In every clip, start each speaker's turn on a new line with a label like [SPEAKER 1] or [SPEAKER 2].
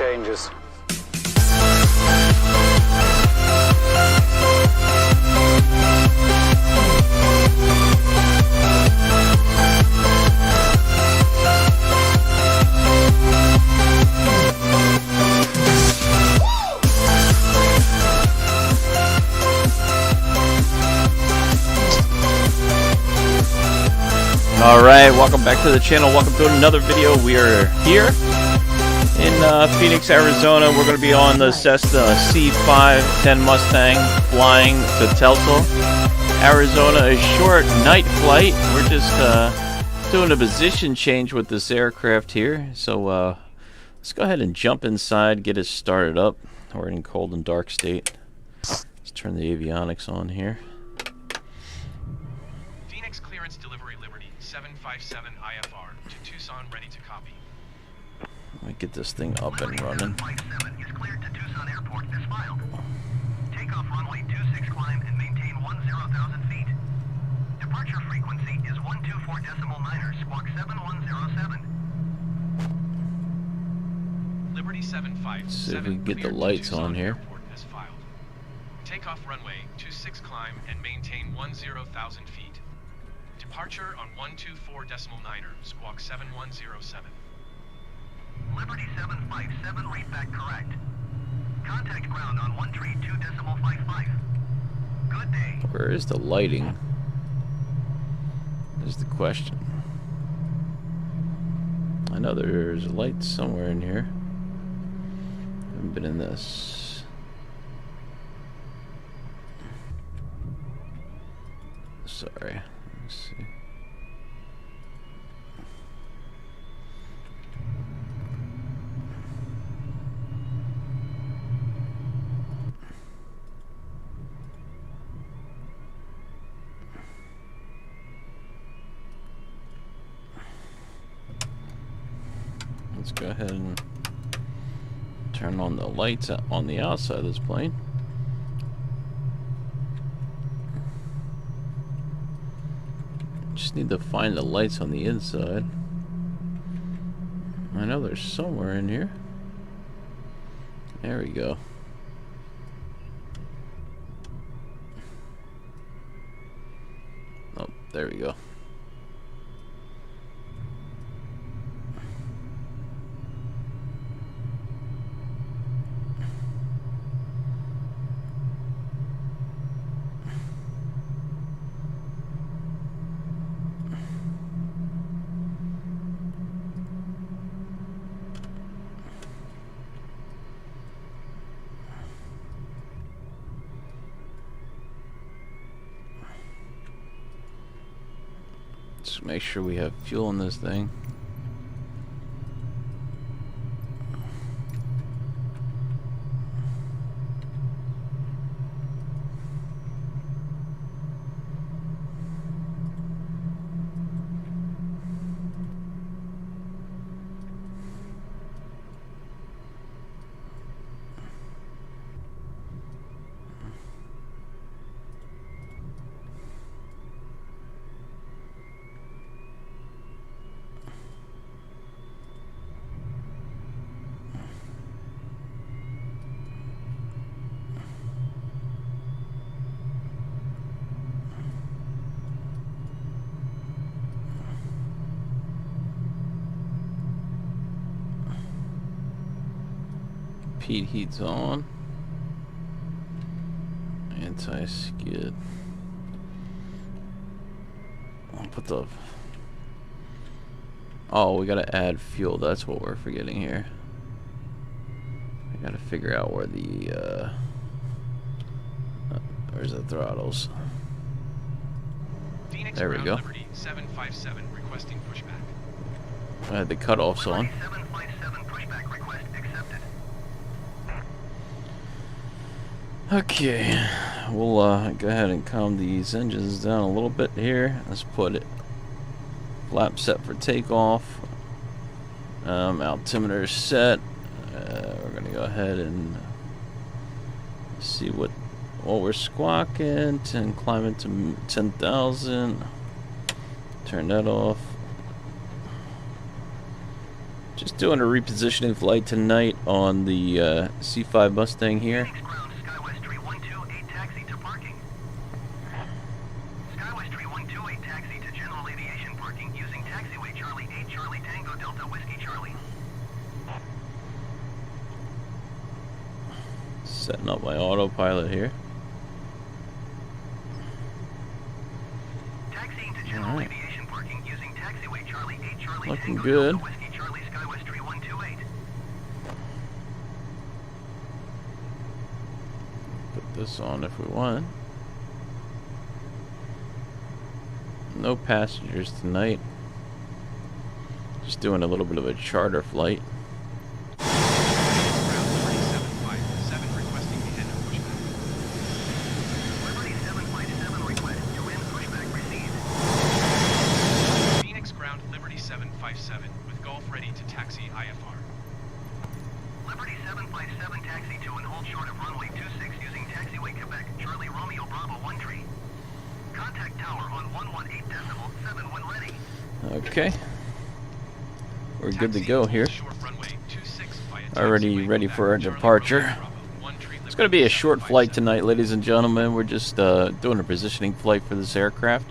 [SPEAKER 1] changes.
[SPEAKER 2] Alright, welcome back to the channel. Welcome to another video. We are here in Phoenix, Arizona. We're going to be on the Cessna C510 Mustang flying to Tucson, Arizona. A short night flight. We're just doing a position change with this aircraft here. So let's go ahead and jump inside, get it started up. We're in cold and dark state. Let's turn the avionics on here.
[SPEAKER 3] Clearance delivery Liberty 757 IFR to Tucson, ready to copy.
[SPEAKER 2] Let me get this thing up and running.
[SPEAKER 4] 757 is cleared to Tucson Airport as filed. Takeoff runway 26 climb and maintain 10,000 feet. Departure frequency is 124.9er, squawk 7107.
[SPEAKER 3] Liberty 757.
[SPEAKER 2] See if we can get the lights on here.
[SPEAKER 3] Airport as filed. Takeoff runway 26 climb and maintain 10,000 feet. Departure on 124.9er, squawk 7107.
[SPEAKER 4] Liberty 757, read back correct. Contact ground on 132.55. Good day.
[SPEAKER 2] Where is the lighting? Is the question. I know there's lights somewhere in here. Haven't been in this. Sorry. Let's see. Let's go ahead and turn on the lights on the outside of this plane. Just need to find the lights on the inside. I know there's somewhere in here. There we go. Oh, there we go. Let's make sure we have fuel in this thing. Heat heat's on. Anti-skid. I'll put the... Oh, we gotta add fuel. That's what we're forgetting here. I gotta figure out where the where's the throttles.
[SPEAKER 3] Phoenix
[SPEAKER 2] there we go.
[SPEAKER 3] Liberty 757 requesting pushback.
[SPEAKER 2] I had the cutoffs on.
[SPEAKER 4] 757 pushback request accepted.
[SPEAKER 2] Okay, we'll go ahead and calm these engines down a little bit here. Let's put it flap set for takeoff. Altimeter set. We're gonna go ahead and see what we're squawking. And climb it to 10,000. Turn that off. Just doing a repositioning flight tonight on the C5 Mustang here.
[SPEAKER 4] Phoenix ground, Skywest 3128 taxi to parking. Skywest 3128 taxi to general aviation parking using taxiway Charlie 8 Charlie Tango Delta Whiskey Charlie.
[SPEAKER 2] Setting up my autopilot here.
[SPEAKER 4] Taxiing to general aviation parking using taxiway Charlie 8 Charlie
[SPEAKER 2] Looking
[SPEAKER 4] Tango
[SPEAKER 2] good.
[SPEAKER 4] Delta Whiskey Charlie Skywest 3128.
[SPEAKER 2] Put this on if we want. No passengers tonight. Just doing a little bit of a charter flight.
[SPEAKER 3] Liberty 757 request to end pushback received. Phoenix ground Liberty 757 with Golf ready to taxi IFR.
[SPEAKER 4] Liberty 757 taxi to and hold short of runway 26 using taxiway Quebec Charlie Romeo Bravo 1 tree. Contact tower on 118.7 when ready.
[SPEAKER 2] Okay. We're good to go here. Already ready for our departure. It's going to be a short flight tonight, ladies and gentlemen. We're just doing a positioning flight for this aircraft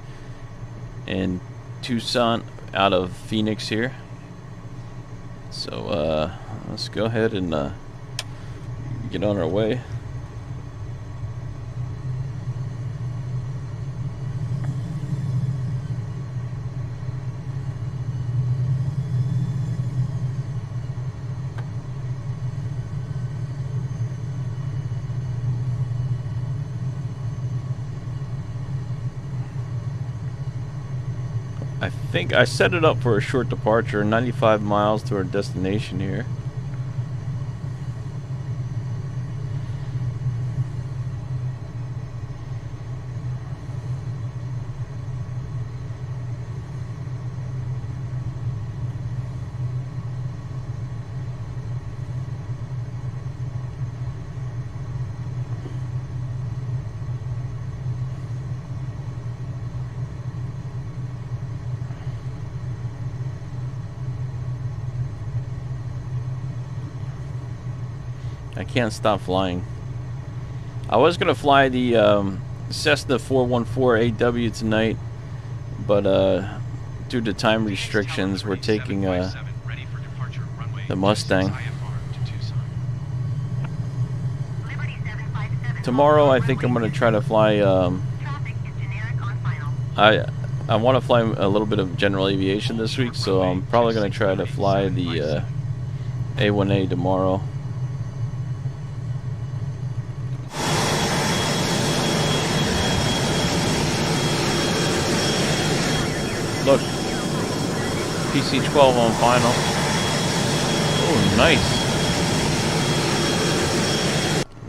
[SPEAKER 2] in Tucson out of Phoenix here. So let's go ahead and get on our way. I think I set it up for a short departure, 95 miles to our destination here. I can't stop flying. I was gonna fly the Cessna 414 AW tonight, but due to time restrictions, we're taking the Mustang. Tomorrow, I think I'm gonna try to fly. I want to fly a little bit of general aviation this week, so I'm probably gonna try to fly the A1A tomorrow. Look, PC-12 on final. Oh, nice.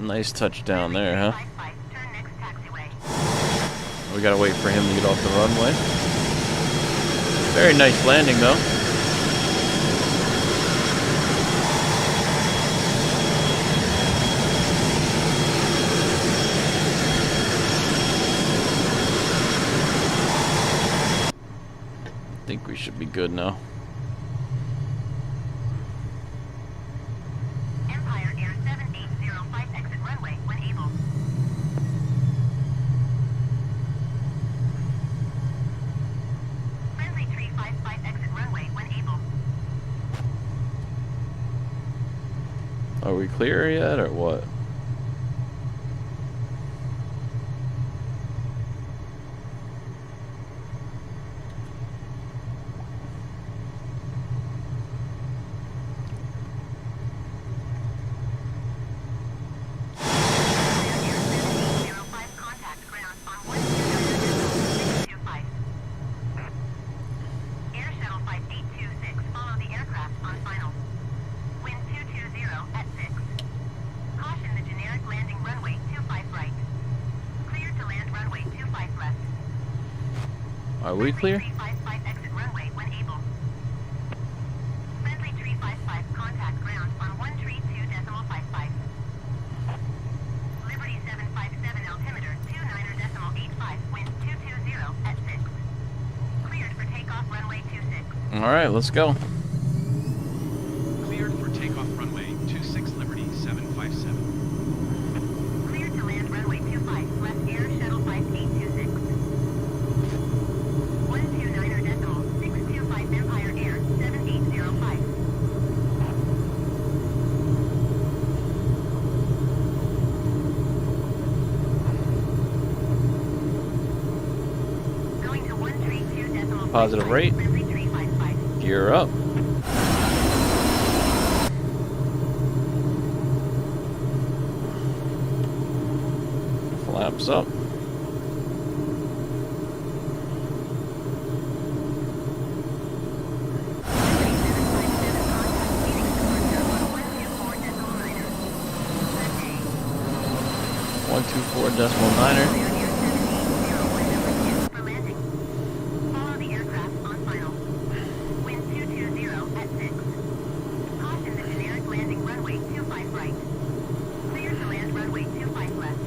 [SPEAKER 2] Nice touchdown there, huh? We gotta wait for him to get off the runway. Very nice landing, though. I think we should be good now.
[SPEAKER 1] Empire Air 7805 exit runway when able. Friendly 355 exit runway when able.
[SPEAKER 2] Are we clear yet, or what? Are we clear?
[SPEAKER 1] 355 exit runway when able. Friendly 355 contact ground on 132.55. Liberty 757 altimeter 29.85 wind 220 at 6. Cleared for takeoff runway 26.
[SPEAKER 2] All right, let's go. positive rate. Gear up. Flaps up. .124.9er.
[SPEAKER 1] Follow the aircraft on final. Wind 220 at 6. Caution the generic landing runway 25 right. Clear to land runway 25 left.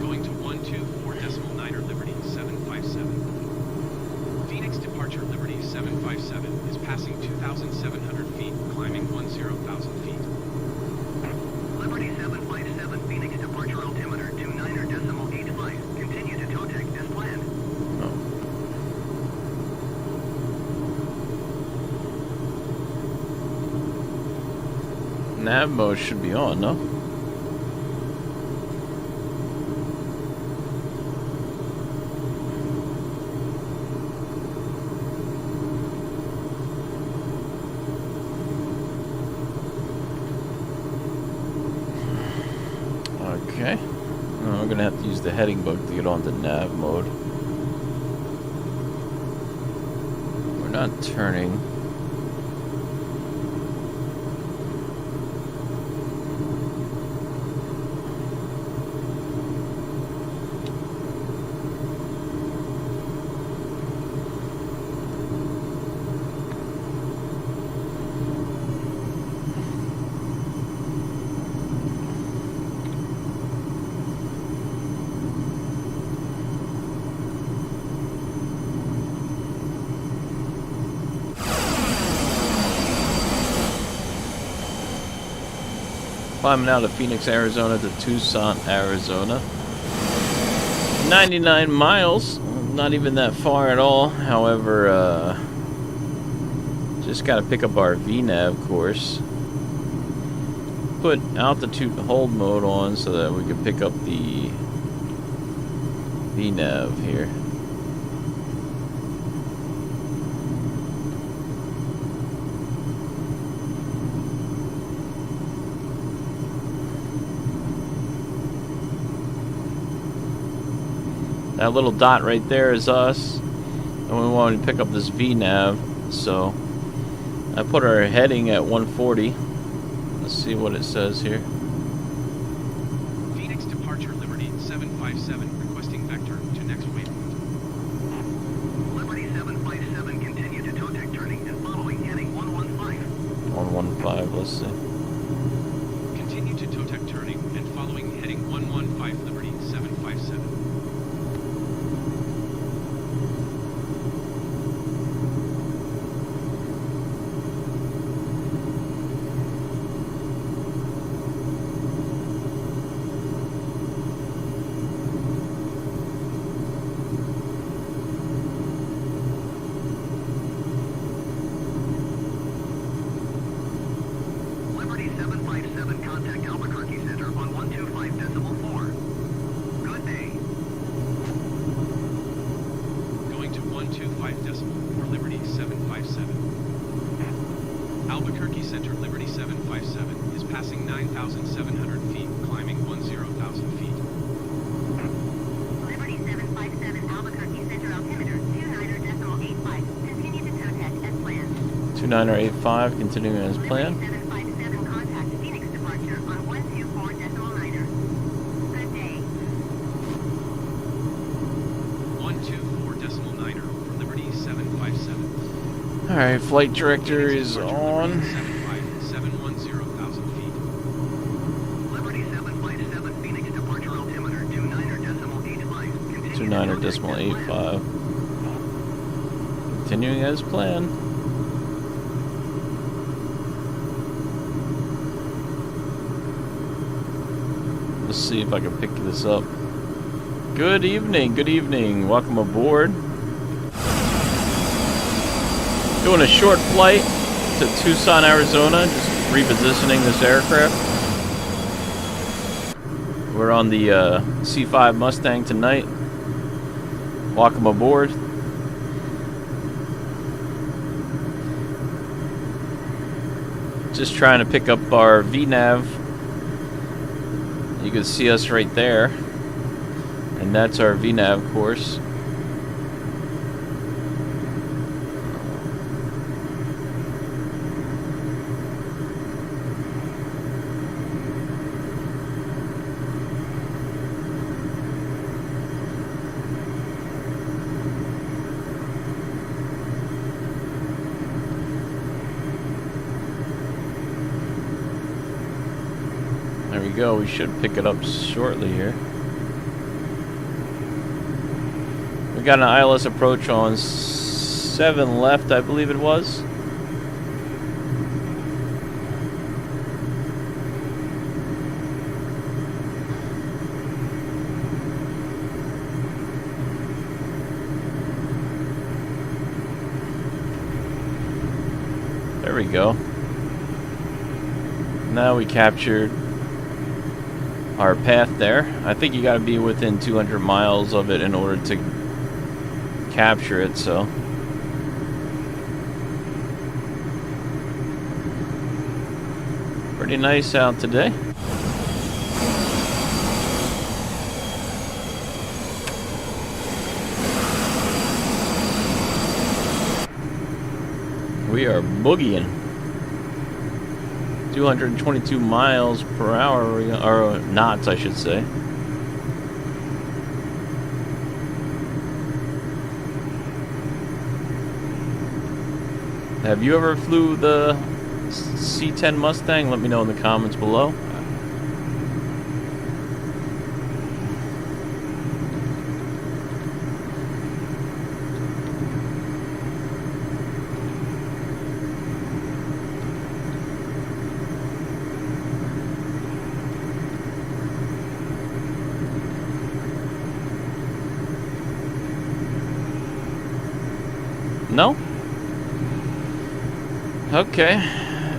[SPEAKER 3] Going to 124.9er Liberty 757. Phoenix departure Liberty 757 is passing 2,700 feet, climbing 10,000 feet.
[SPEAKER 4] Liberty 757, Phoenix departure altimeter 29.85. Continue to TOTEC as planned.
[SPEAKER 2] Nav mode should be on, no? Okay. I'm gonna have to use the heading book to get onto nav mode. We're not turning. Climbing out of Phoenix, Arizona to Tucson, Arizona. 99 miles. Not even that far at all. However, just got to pick up our VNAV course. Put altitude hold mode on so that we can pick up the VNAV here. That little dot right there is us, and we wanted to pick up this VNAV, so I put our heading at 140. Let's see what it says here.
[SPEAKER 3] Phoenix departure Liberty 757 requesting vector to next waypoint.
[SPEAKER 4] Liberty 757, continue to TOTEC turning and following heading 115.
[SPEAKER 2] 115, let's see.
[SPEAKER 3] Continue to TOTEC turning and following heading 115 Liberty 757.
[SPEAKER 4] Liberty 757, contact Albuquerque Center on 125.4. Good day.
[SPEAKER 3] Going to 125.4 Liberty 757. Albuquerque Center Liberty 757 is passing 9,700 feet, climbing 10,000 feet.
[SPEAKER 1] Liberty 757 Albuquerque Center altimeter 29.85. Continue to TOTEC as planned.
[SPEAKER 2] 2985, continuing as planned.
[SPEAKER 1] Liberty 757 contact Phoenix departure on 124.9er. Good day.
[SPEAKER 3] 124.9er for Liberty 757.
[SPEAKER 2] Alright, flight director is on.
[SPEAKER 3] 710,000 feet.
[SPEAKER 4] Liberty 757, Phoenix departure altimeter 29.85. Continue
[SPEAKER 2] 29.85. Continuing as planned. Let's see if I can pick this up. Good evening, good evening. Welcome aboard. Doing a short flight to Tucson, Arizona. Just repositioning this aircraft. We're on the C5 Mustang tonight. Welcome aboard. Just trying to pick up our VNav. You can see us right there. And that's our VNav course. There we go. We should pick it up shortly here. We got an ILS approach on 7 left, I believe it was. There we go. Now we captured our path there. I think you got to be within 200 miles of it in order to capture it, so pretty nice out today. We are boogieing. 222 miles per hour, or knots, I should say. Have you ever flew the C10 Mustang? Let me know in the comments below. No? Okay.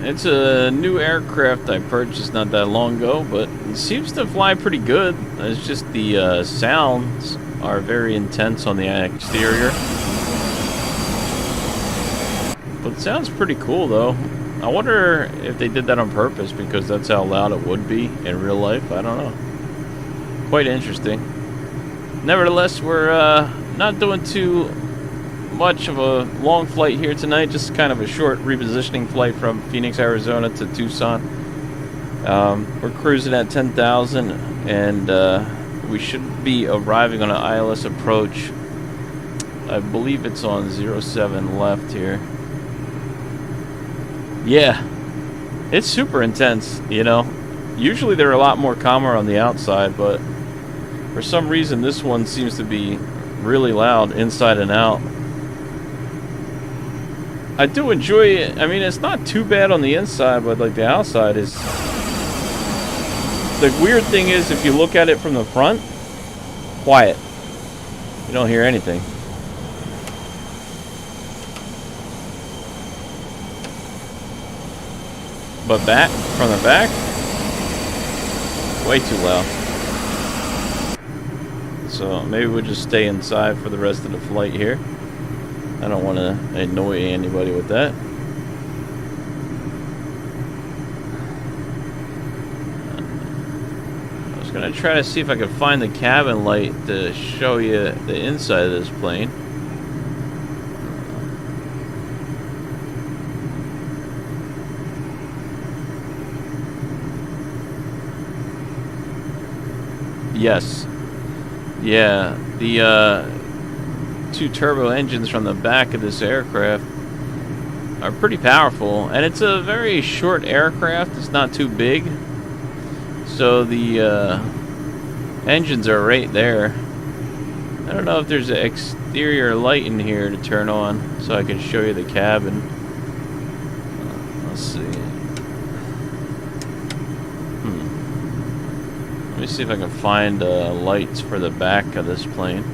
[SPEAKER 2] It's a new aircraft I purchased not that long ago, but it seems to fly pretty good. It's just the sounds are very intense on the exterior. But it sounds pretty cool though. I wonder if they did that on purpose because that's how loud it would be in real life. I don't know. Quite interesting. Nevertheless, we're not doing too much of a long flight here tonight, just kind of a short repositioning flight from Phoenix, Arizona to Tucson. We're cruising at 10,000 and we should be arriving on an ILS approach. I believe it's on 07 left here. Yeah, it's super intense, you know. Usually they're a lot more calmer on the outside, but for some reason this one seems to be really loud inside and out. I do enjoy it. I mean, it's not too bad on the inside, but like the outside is... The weird thing is, if you look at it from the front, quiet. You don't hear anything. But back, from the back, way too loud. So maybe we'll just stay inside for the rest of the flight here. I don't want to annoy anybody with that. I was going to try to see if I could find the cabin light to show you the inside of this plane. Yes. Yeah, the two turbo engines from the back of this aircraft are pretty powerful, and it's a very short aircraft. It's not too big, so the engines are right there. I don't know if there's an exterior light in here to turn on so I can show you the cabin. Let's see. Let me see if I can find lights for the back of this plane.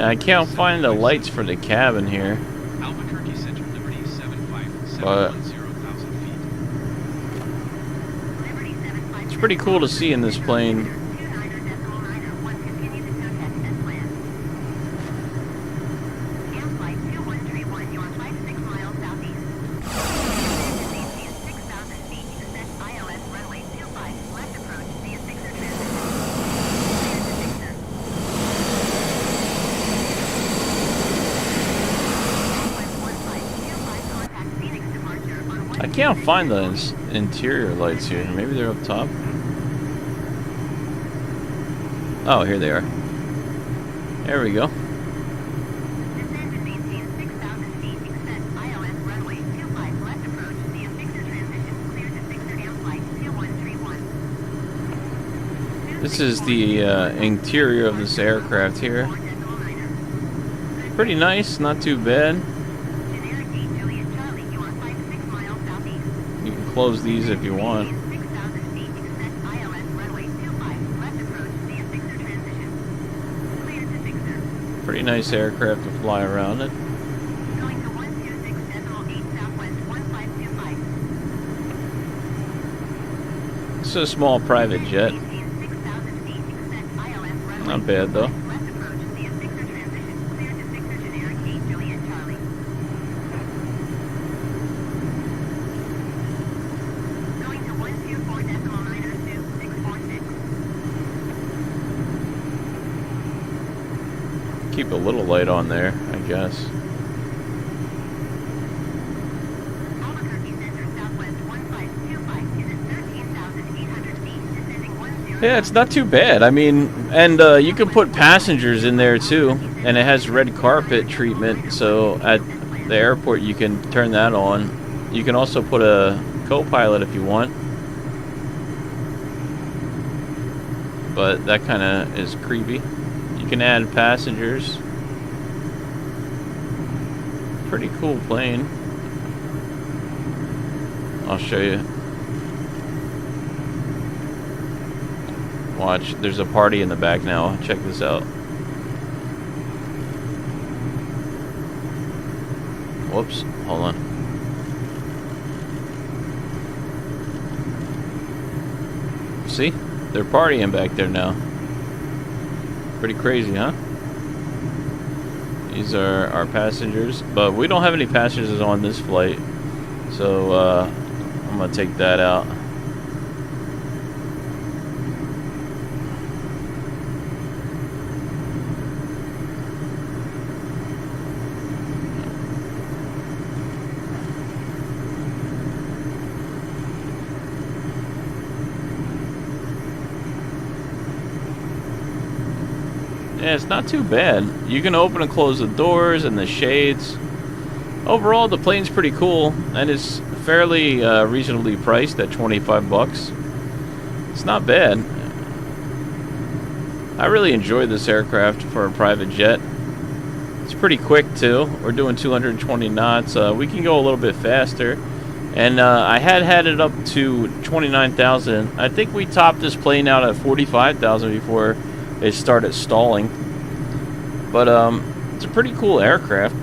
[SPEAKER 2] I can't find the lights for the cabin here.
[SPEAKER 3] Albuquerque Center, Liberty 75710,000
[SPEAKER 2] But
[SPEAKER 3] feet.
[SPEAKER 1] Liberty 757.
[SPEAKER 2] it's pretty cool to see in this plane.
[SPEAKER 1] 29.901 continue to contact as planned. Air flight 2131, you are 56 miles southeast. Maintain 6,000 feet, extend ILS runway 25, left approach via 6er transition. Clear to 6er. Northwest 1525, contact Phoenix departure on
[SPEAKER 2] I can't find the interior lights here. Maybe they're up top. Oh, here they are. There we go.
[SPEAKER 1] Descend and maintain 6,000 feet, extend ILS runway 25, left approach via 6er transition, clear to 6er air flight 2131.
[SPEAKER 2] This is the interior of this aircraft here. Pretty nice, not too bad.
[SPEAKER 1] Generic 8 Juliet Charlie, you are 56 miles southeast.
[SPEAKER 2] You can close these if you want.
[SPEAKER 1] 6,000 feet, extend ILS runway 25, left approach via 6er transition. Clear to 6er.
[SPEAKER 2] Pretty nice aircraft to fly around it.
[SPEAKER 1] Going to 126.8 Southwest 1525.
[SPEAKER 2] It's a small private jet.
[SPEAKER 1] Maintain 6,000 feet, extend ILS runway
[SPEAKER 2] Not bad though.
[SPEAKER 1] left approach via 6er transition. Clear to 6er generic 8 Juliet Charlie. Going to 124.902 646.
[SPEAKER 2] Keep a little light on there, I guess.
[SPEAKER 1] Albuquerque Center Southwest 1525 is at 13,800 feet, descending 10.
[SPEAKER 2] Yeah, it's not too bad. I mean, and you can put passengers in there too, and it has red carpet treatment, so at the airport you can turn that on. You can also put a co-pilot if you want, but that kind of is creepy. You can add passengers. Pretty cool plane. I'll show you. Watch, there's a party in the back now. Check this out. Whoops, hold on. See? They're partying back there now. Pretty crazy, huh? These are our passengers, but we don't have any passengers on this flight, so I'm gonna take that out. Yeah, it's not too bad. You can open and close the doors and the shades. Overall, the plane's pretty cool, and it's fairly reasonably priced at 25 bucks. It's not bad. I really enjoyed this aircraft for a private jet. It's pretty quick too. We're doing 220 knots. We can go a little bit faster. And I had it up to 29,000. I think we topped this plane out at 45,000 before it started stalling. But it's a pretty cool aircraft.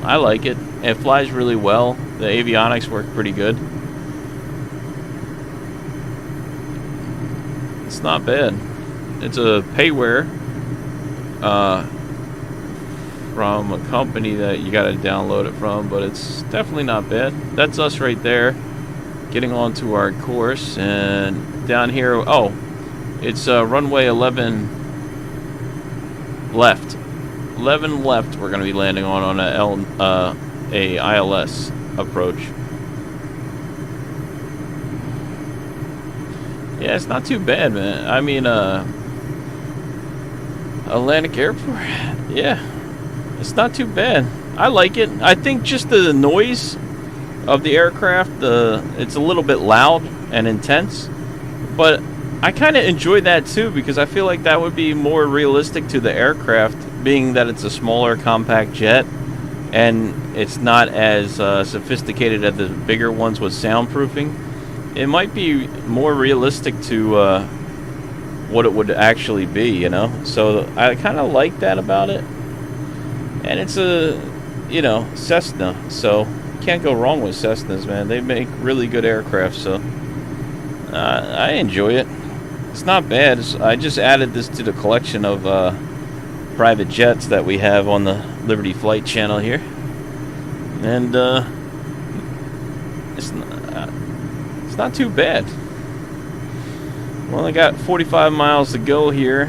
[SPEAKER 2] I like it. It flies really well. The avionics work pretty good. It's not bad. It's a payware from a company that you got to download it from, but it's definitely not bad. That's us right there, getting onto our course. And down here, oh, it's runway 11 left. 11 left we're going to be landing on a ILS approach. Yeah, it's not too bad, man. I mean, Atlantic Airport, yeah, it's not too bad. I like it. I think just the noise of the aircraft, it's a little bit loud and intense, but I kind of enjoy that too, because I feel like that would be more realistic to the aircraft, being that it's a smaller compact jet and it's not as sophisticated as the bigger ones with soundproofing. It might be more realistic to what it would actually be, you know? So I kind of like that about it. And it's a, you know, Cessna, so can't go wrong with Cessnas, man. They make really good aircraft, so I enjoy it. It's not bad. I just added this to the collection of private jets that we have on the Liberty Flight channel here, and it's not too bad. Well, I got 45 miles to go here,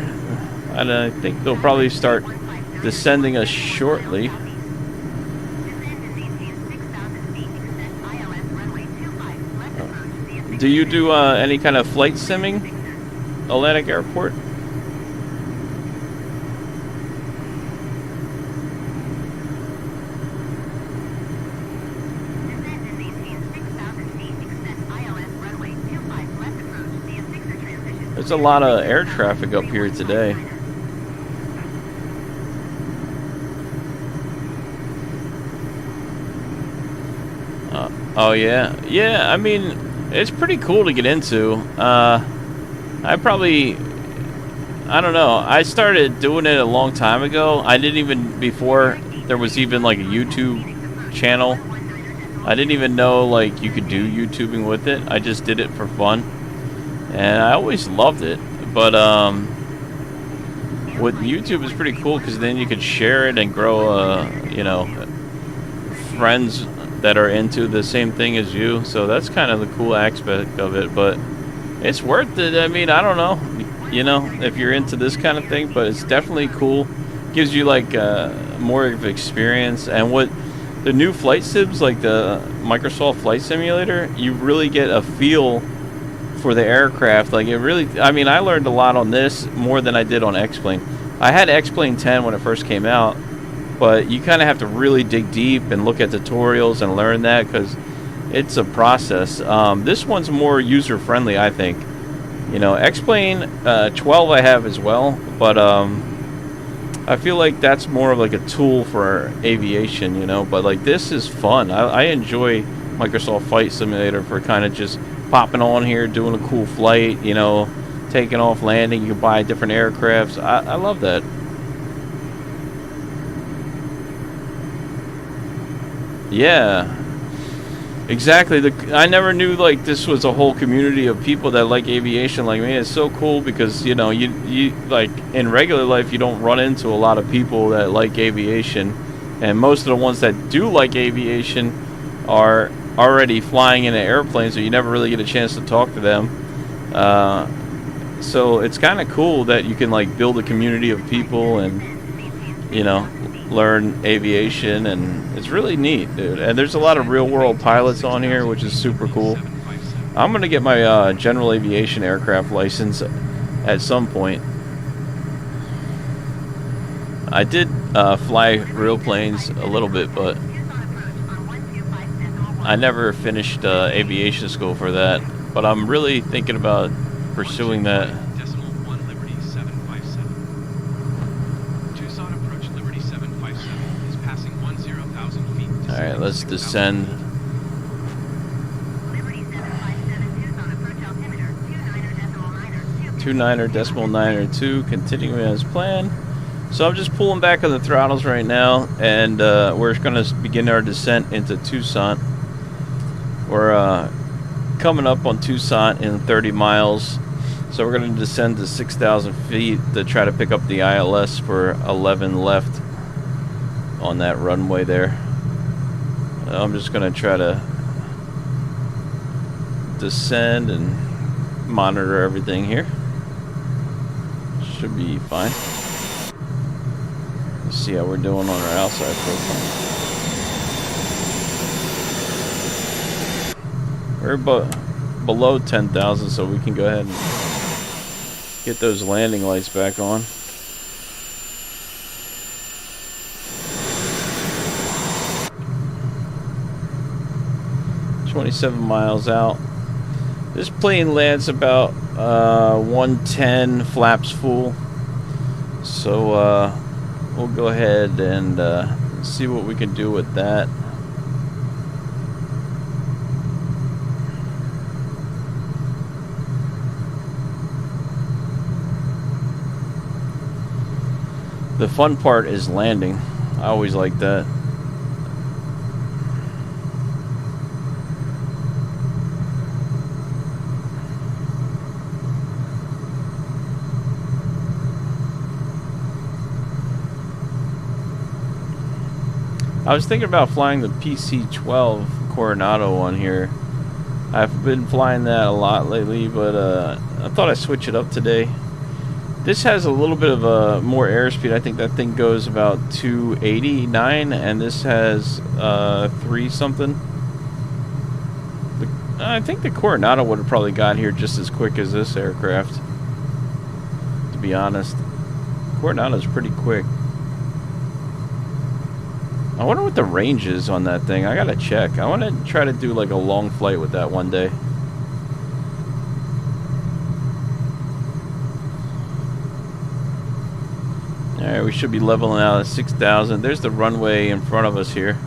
[SPEAKER 2] and I think they'll probably start descending us shortly. Do you do any kind of flight simming, Atlantic Airport? There's a lot of air traffic up here today. Oh yeah, yeah. I mean, it's pretty cool to get into. I don't know. I started doing it a long time ago. I didn't even, before there was even like a YouTube channel, I didn't even know like you could do YouTubing with it. I just did it for fun, and I always loved it. But with YouTube, it's pretty cool because then you could share it and grow, you know, friends that are into the same thing as you. So that's kind of the cool aspect of it. But it's worth it. I mean, I don't know, you know, if you're into this kind of thing, but it's definitely cool. Gives you like more of experience. And what the new flight sims, like the Microsoft Flight Simulator, you really get a feel for the aircraft. Like it really, I mean, I learned a lot on this more than I did on X-Plane. I had X-Plane 10 when it first came out, but you kind of have to really dig deep and look at tutorials and learn that because it's a process. This one's more user-friendly, I think. You know, X-Plane 12 I have as well, but I feel like that's more of like a tool for aviation, you know. But like this is fun. I enjoy Microsoft Flight Simulator for kind of just popping on here, doing a cool flight, you know, taking off, landing. You can buy different aircrafts. I love that. Yeah, exactly. I never knew like this was a whole community of people that like aviation like me. It's so cool because, you know, you like in regular life you don't run into a lot of people that like aviation, and most of the ones that do like aviation are already flying in an airplane, so you never really get a chance to talk to them. So it's kind of cool that you can like build a community of people and, you know, learn aviation, and it's really neat, dude. And there's a lot of real world pilots on here, which is super cool. I'm gonna get my general aviation aircraft license at some point. I did fly real planes a little bit, but I never finished aviation school for that. But I'm really thinking about pursuing that.
[SPEAKER 3] Decimal 1 Liberty 757. Tucson approach Liberty 757 is passing 10,000 feet.
[SPEAKER 2] Alright, let's descend.
[SPEAKER 1] Liberty 757 Tucson approach altimeter 29.9.
[SPEAKER 2] 29.902, continuing as planned. So I'm just pulling back on the throttles right now, and we're going to begin our descent into Tucson. We're coming up on Tucson in 30 miles, so we're going to descend to 6,000 feet to try to pick up the ILS for 11 left on that runway there. I'm just going to try to descend and monitor everything here. Should be fine. Let's see how we're doing on our outside profile. We're below 10,000, so we can go ahead and get those landing lights back on. $27 miles out. This plane lands about 110 flaps full. So we'll go ahead and see what we can do with that. The fun part is landing. I always like that. I was thinking about flying the PC-12 Coronado one here. I've been flying that a lot lately, but I thought I'd switch it up today. This has a little bit of more airspeed. I think that thing goes about 289, and this has 3 something. I think the Coronado would have probably got here just as quick as this aircraft, to be honest. Coronado's pretty quick. I wonder what the range is on that thing. I gotta check. I want to try to do like a long flight with that one day. Alright, we should be leveling out at 6,000. There's the runway in front of us here.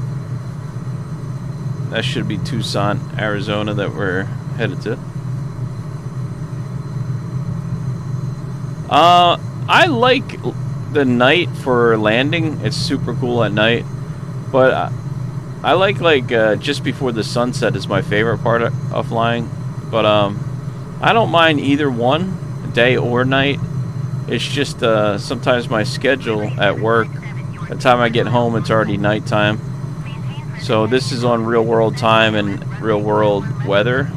[SPEAKER 2] That should be Tucson, Arizona that we're headed to. I like the night for landing. It's super cool at night. But I like just before the sunset is my favorite part of flying. But I don't mind either one, day or night. It's just sometimes my schedule at work, by the time I get home, it's already nighttime. So this is on real world time and real world weather.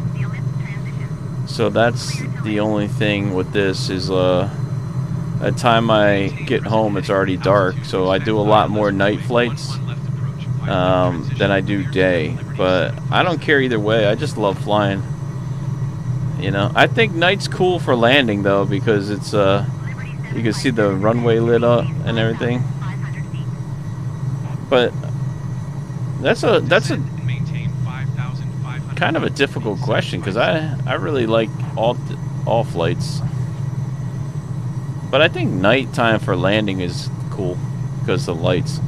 [SPEAKER 2] So that's the only thing with this is by the time I get home, it's already dark. So I do a lot more night flights than I do day, but I don't care either way. I just love flying. You know, I think night's cool for landing though, because it's you can see the runway lit up and everything. But that's a kind of a difficult question, because I really like all flights. But I think nighttime for landing is cool because of the lights.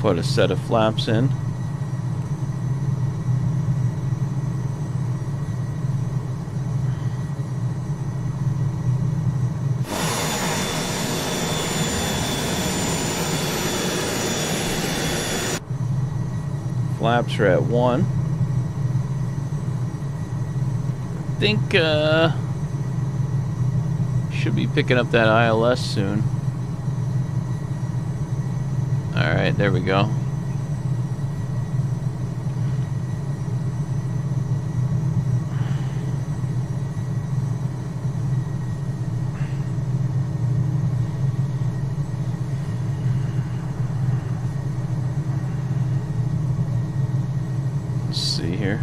[SPEAKER 2] Put a set of flaps in. Flaps are at 1. I think should be picking up that ILS soon. Alright, there we go. Let's see here.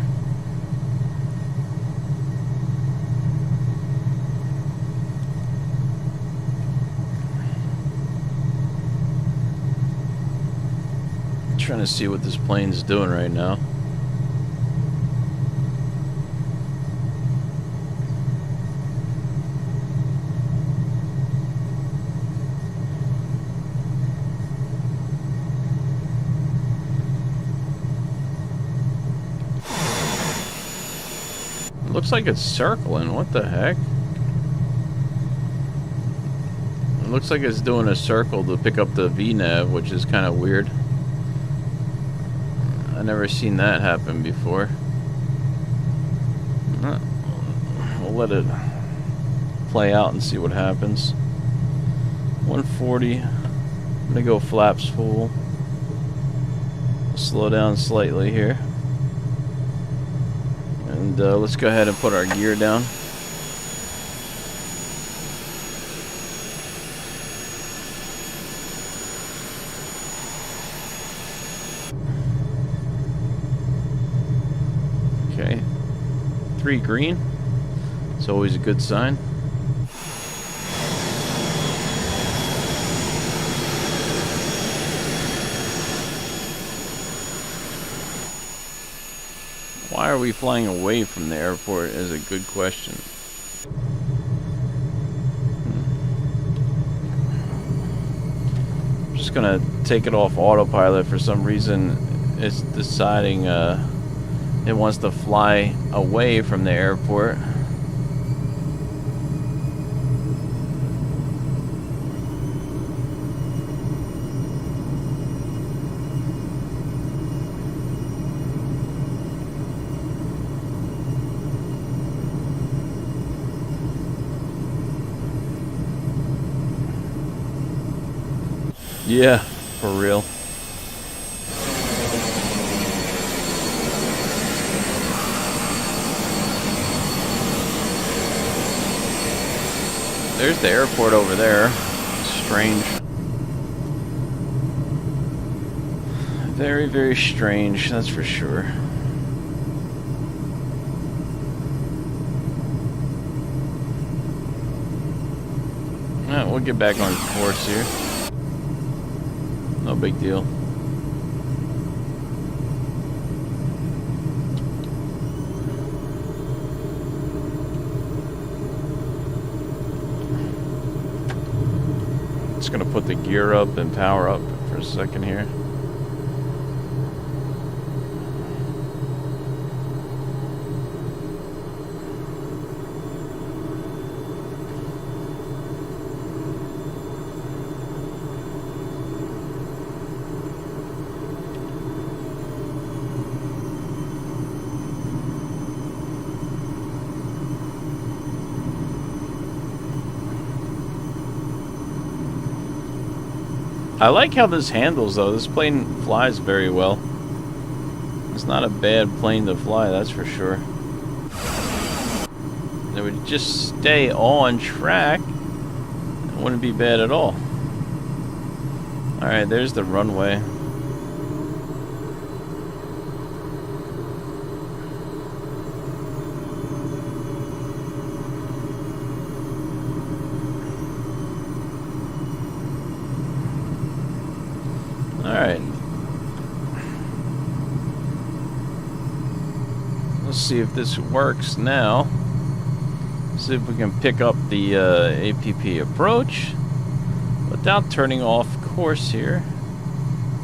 [SPEAKER 2] Trying to see what this plane's doing right now. It looks like it's circling. What the heck? It looks like it's doing a circle to pick up the VNAV, which is kind of weird. I've never seen that happen before. We'll let it play out and see what happens. 140. I'm gonna go flaps full. Slow down slightly here. And let's go ahead and put our gear down. Okay, 3 green. It's always a good sign. Why are we flying away from the airport is a good question. I'm just gonna take it off autopilot. For some reason it's deciding it wants to fly away from the airport. Yeah, for real. There's the airport over there. Strange. Very, very strange, that's for sure. Alright, we'll get back on course here. No big deal. Just gonna put the gear up and power up for a second here. I like how this handles though. This plane flies very well. It's not a bad plane to fly, that's for sure. It would just stay on track. It wouldn't be bad at all. Alright, there's the runway. Alright. Let's see if this works now. See if we can pick up the APP approach without turning off course here.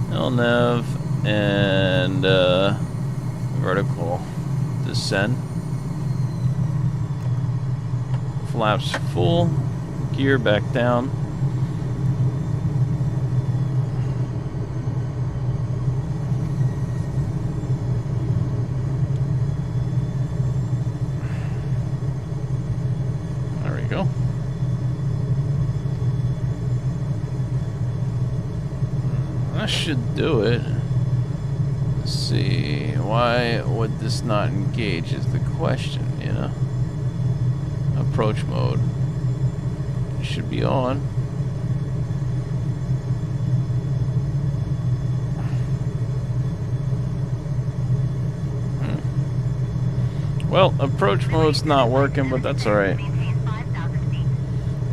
[SPEAKER 2] LNAV and vertical descend. Flaps full. Gear back down. Go. That should do it. Let's see. Why would this not engage is the question, you know. Approach mode. It should be on. Well, approach mode's not working, but that's alright.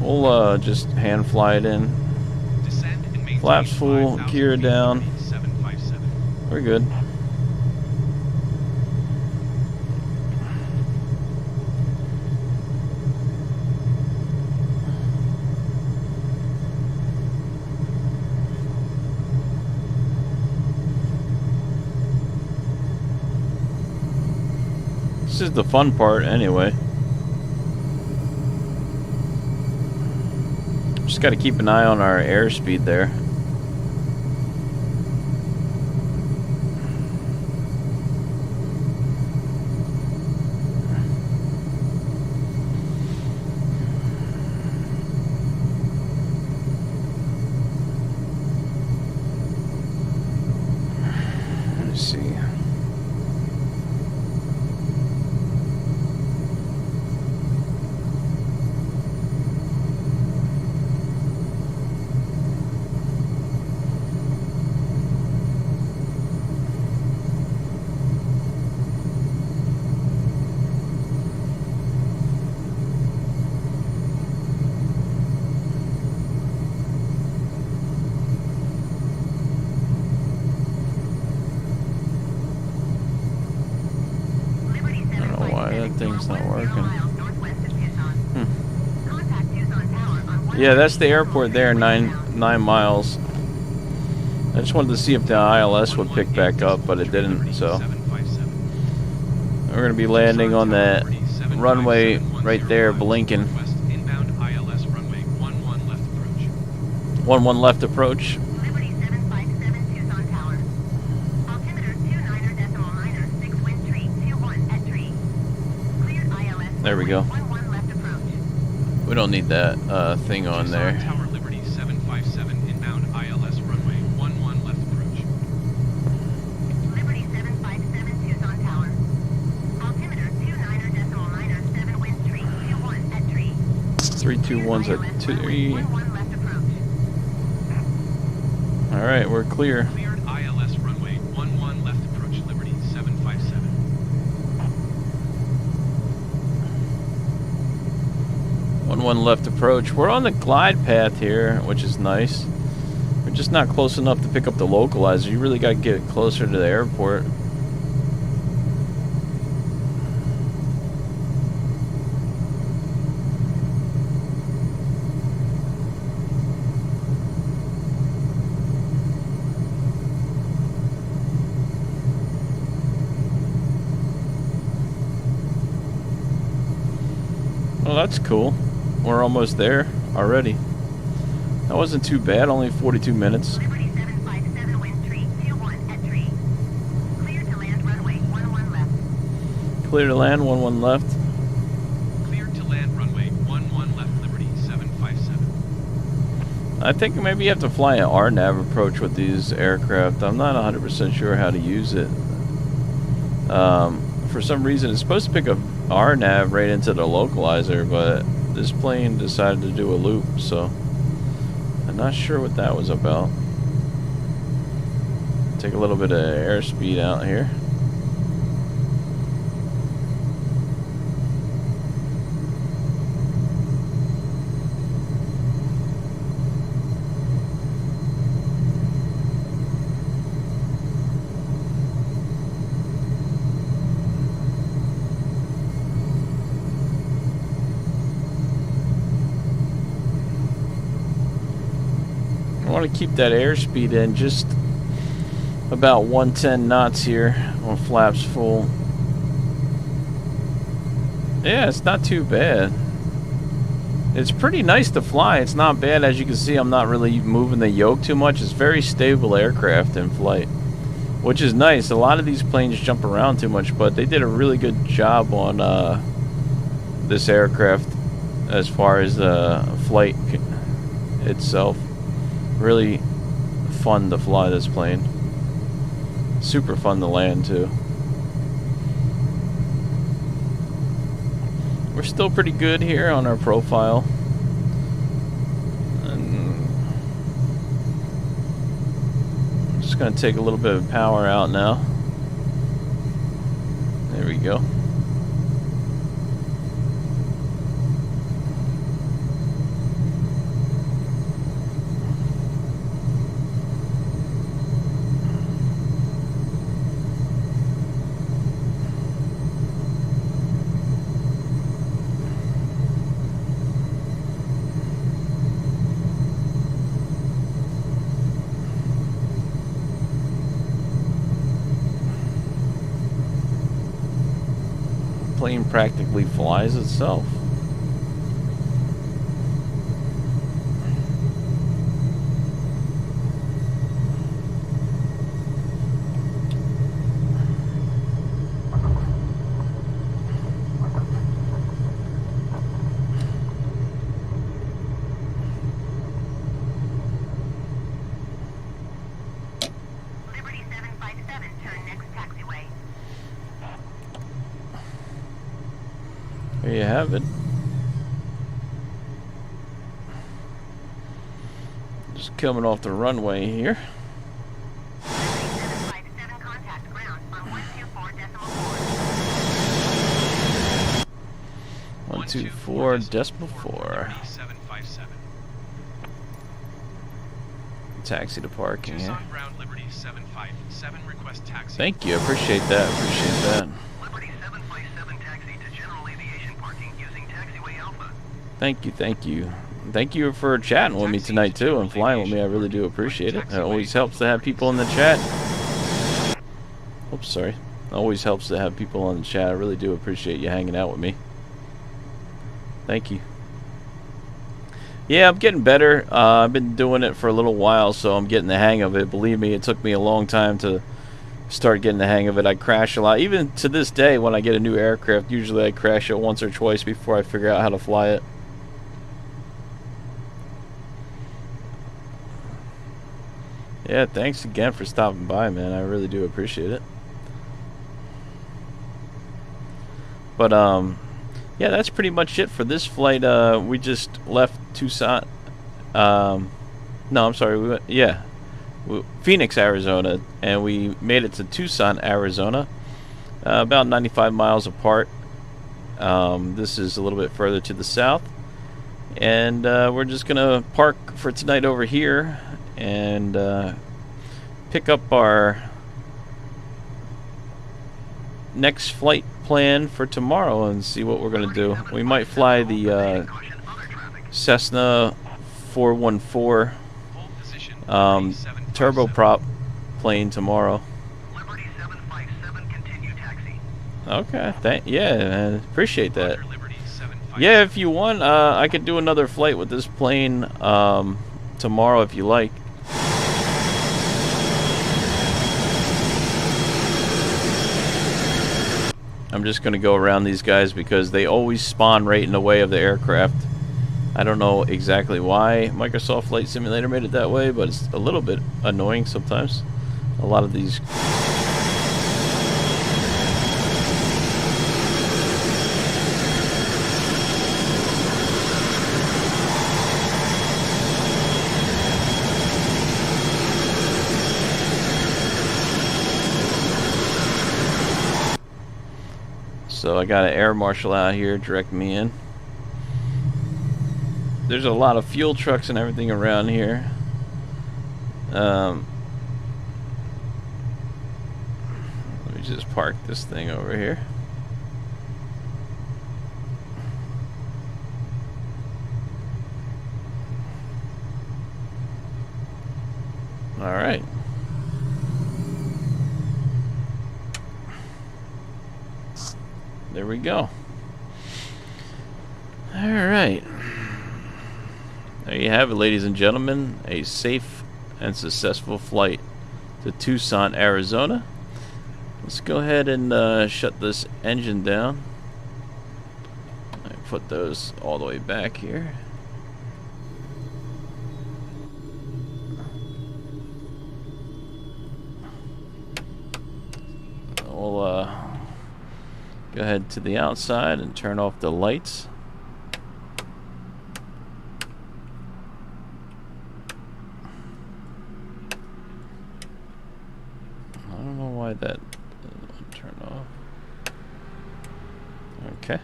[SPEAKER 2] We'll just hand fly it in. Flaps full, gear down. We're good. This is the fun part anyway. Just got to keep an eye on our airspeed there. Let's see. Thing's not working. Yeah, that's the airport there, 9 miles. I just wanted to see if the ILS would pick back up, but it didn't, so. We're going to be landing on that runway right there, blinking.
[SPEAKER 3] Inbound ILS runway 11 left approach.
[SPEAKER 2] 11 left approach.
[SPEAKER 1] Liberty 757 Tucson Tower. Altimeter 29.9, 6 wind tree 21 at tree. Cleared ILS.
[SPEAKER 2] There we go.
[SPEAKER 1] 11 left approach.
[SPEAKER 2] We don't need that thing on
[SPEAKER 3] Tucson
[SPEAKER 2] there.
[SPEAKER 3] Tower Liberty 757 inbound ILS runway 11 left approach.
[SPEAKER 1] Liberty 757 Tucson Tower. Altimeter 29.9, 7 wind tree 21 at tree.
[SPEAKER 2] 321's at 3.
[SPEAKER 1] 11 left approach.
[SPEAKER 2] All right, we're clear.
[SPEAKER 3] Cleared ILS runway 11 left approach Liberty 757.
[SPEAKER 2] 11 left approach. We're on the glide path here, which is nice. We're just not close enough to pick up the localizer. You really got to get closer to the airport. Well, that's cool. We're almost there already. That wasn't too bad, only 42 minutes.
[SPEAKER 1] Liberty 757 wind tree 21 at tree. Clear to land runway 11 left.
[SPEAKER 2] Clear to land, 11 left.
[SPEAKER 3] Cleared to land runway 11 left Liberty 757.
[SPEAKER 2] I think maybe you have to fly an RNAV approach with these aircraft. I'm not 100% sure how to use it. For some reason, it's supposed to pick up RNAV right into the localizer, but this plane decided to do a loop, so I'm not sure what that was about. Take a little bit of airspeed out here. I want to keep that airspeed in just about 110 knots here on flaps full. Yeah, it's not too bad. It's pretty nice to fly. It's not bad. As you can see, I'm not really moving the yoke too much. It's very stable aircraft in flight, which is nice. A lot of these planes jump around too much, but they did a really good job on this aircraft as far as the flight itself. Really fun to fly this plane. Super fun to land too. We're still pretty good here on our profile. And I'm just going to take a little bit of power out now. There we go. Plane practically flies itself.
[SPEAKER 1] Liberty 757, turn next taxiway.
[SPEAKER 2] There you have it. Just coming off the runway here.
[SPEAKER 1] Liberty 757, contact ground on 124.4.
[SPEAKER 2] 124.4.
[SPEAKER 3] Liberty 757.
[SPEAKER 2] Taxi to parking here.
[SPEAKER 3] Tucson ground Liberty 757 request taxi.
[SPEAKER 2] Thank you. Appreciate that. Appreciate that.
[SPEAKER 4] Liberty 757 taxi to general aviation parking using taxiway Alpha.
[SPEAKER 2] Thank you. Thank you. thank you for chatting with me tonight too and flying with me. I really do appreciate it. It always helps to have people in the chat. Oops, sorry. It always helps to have people in the chat. I really do appreciate you hanging out with me. Thank you. Yeah, I'm getting better. I've been doing it for a little while, so I'm getting the hang of it. Believe me, it took me a long time to start getting the hang of it. I crash a lot. Even to this day, when I get a new aircraft, usually I crash it once or twice before I figure out how to fly it. Yeah, thanks again for stopping by, man. I really do appreciate it. But, yeah, that's pretty much it for this flight. We just left Tucson. No, I'm sorry. We went, yeah, Phoenix, Arizona, and we made it to Tucson, Arizona. About 95 miles apart. This is a little bit further to the south. And we're just going to park for tonight over here and pick up our next flight plan for tomorrow and see what we're going to do. We might fly the Cessna 414 turboprop plane tomorrow.
[SPEAKER 4] Liberty 757, continue taxi.
[SPEAKER 2] Okay, yeah, man, appreciate that. Yeah, if you want, I could do another flight with this plane tomorrow if you like. I'm just going to go around these guys because they always spawn right in the way of the aircraft. I don't know exactly why Microsoft Flight Simulator made it that way, but it's a little bit annoying sometimes. A lot of these... So I got an air marshal out here directing me in. There's a lot of fuel trucks and everything around here. Let me just park this thing over here. All right. There we go. All right. There you have it, ladies and gentlemen. A safe and successful flight to Tucson, Arizona. Let's go ahead and shut this engine down. I put those all the way back here. We'll go ahead to the outside and turn off the lights. I don't know why that doesn't turn off. Okay.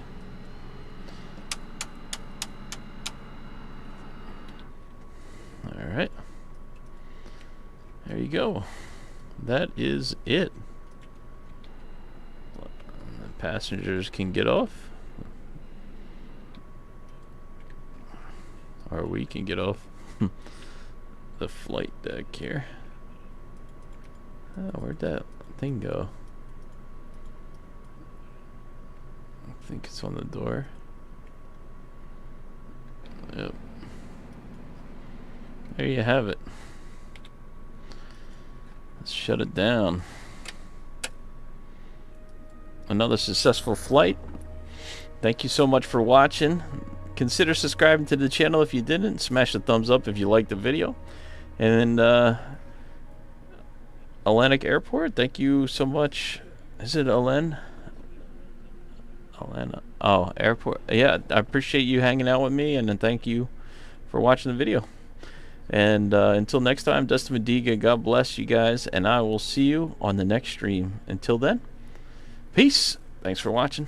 [SPEAKER 2] Alright. There you go. That is it. Passengers can get off, or we can get off the flight deck here. Oh, where'd that thing go? I think it's on the door. Yep. There you have it. Let's shut it down. Another successful flight. Thank you so much for watching. Consider subscribing to the channel if you didn't. Smash the thumbs up if you liked the video. And Atlantic Airport, thank you so much. Is it Alen? Alana. Oh, airport. Yeah, I appreciate you hanging out with me, and then thank you for watching the video. And until next time, Dustin Mediga, God bless you guys, and I will see you on the next stream. Until then, peace. Thanks for watching.